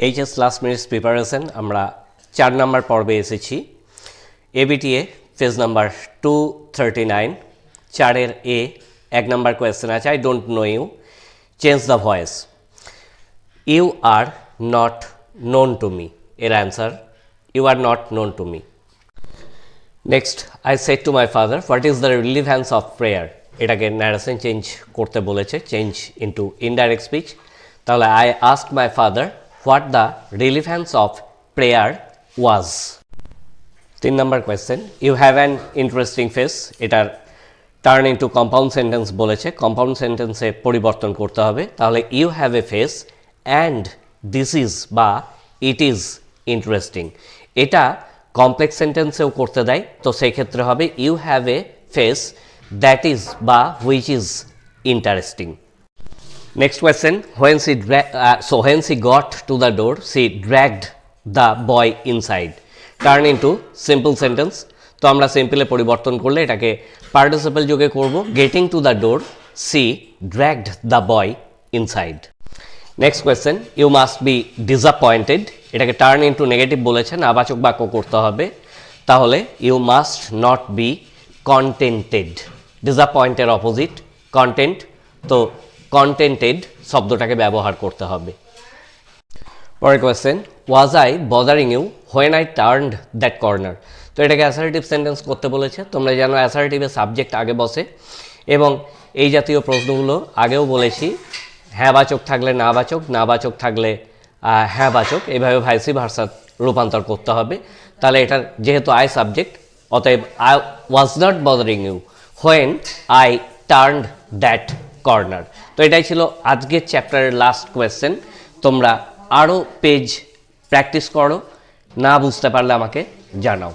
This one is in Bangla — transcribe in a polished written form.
এইচএস লাস্ট মিনিটস প্রিপারেশন আমরা 4 নম্বর পর্বে এসেছি। এবিটিএ পেজ নাম্বার 239, 4 এ 1 নম্বর কোয়েশ্চেন আছে, I don't know you, change the voice. You are not known to me, এর answer you are not known to me. Next, I said to my father what is the relevance of prayer, এটাকে ন্যারেশন চেঞ্জ করতে বলেছে, চেঞ্জ ইন্টু ইনডাইরেক্ট স্পিচ। তাহলে I asked my father what the relevance of prayer was. 3 নম্বর question, you have an interesting face, এটার টার্ন ইন্টু কম্পাউন্ড সেন্টেন্স বলেছে, কম্পাউন্ড সেন্টেন্সে পরিবর্তন করতে হবে। তাহলে you have a face and this is বা ইট ইজ ইন্টারেস্টিং, এটা কমপ্লেক্স সেন্টেন্সেও করতে দেয়, তো সেই ক্ষেত্রে হবে you have a face that is বা which is interesting. Next question, when she got to the door, she dragged the boy inside. Turn into simple sentence. তো আমরা সিম্পলে পরিবর্তন করলে এটাকে পার্টিসিপল যোগে করব, getting to the door she dragged the boy inside. Next question, you must be disappointed, এটাকে টার্ন ইন্টু নেগেটিভ বলেছে, নাবাচক বাক্য করতে হবে। তাহলে you must not be contented, ডিসঅ্যাপয়েন্টের অপোজিট কন্টেন্ট, তো কন্টেন্টেড শব্দটাকে ব্যবহার করতে হবে। পরের question, was I bothering you when I turned that corner, তো এটাকে অ্যাসার্টিভ সেন্টেন্স করতে বলেছে। তোমরা জানো অ্যাসার্টিভের সাবজেক্ট আগে বসে, এবং এই জাতীয় প্রশ্নগুলো আগেও বলেছি, হ্যাঁবাচক থাকলে নাবাচক, নাবাচক থাকলে হ্যাঁবাচক, এইভাবে ভাইসি ভার্সা রূপান্তর করতে হবে। তাহলে এটার যেহেতু আই সাবজেক্ট, অতএব I was not bothering you when I turned that corner. তো এটাই ছিল আজকের চ্যাপ্টারের লাস্ট কোয়েশ্চেন। তোমরা আরও পেজ প্র্যাকটিস করো, না বুঝতে পারলে আমাকে জানাও।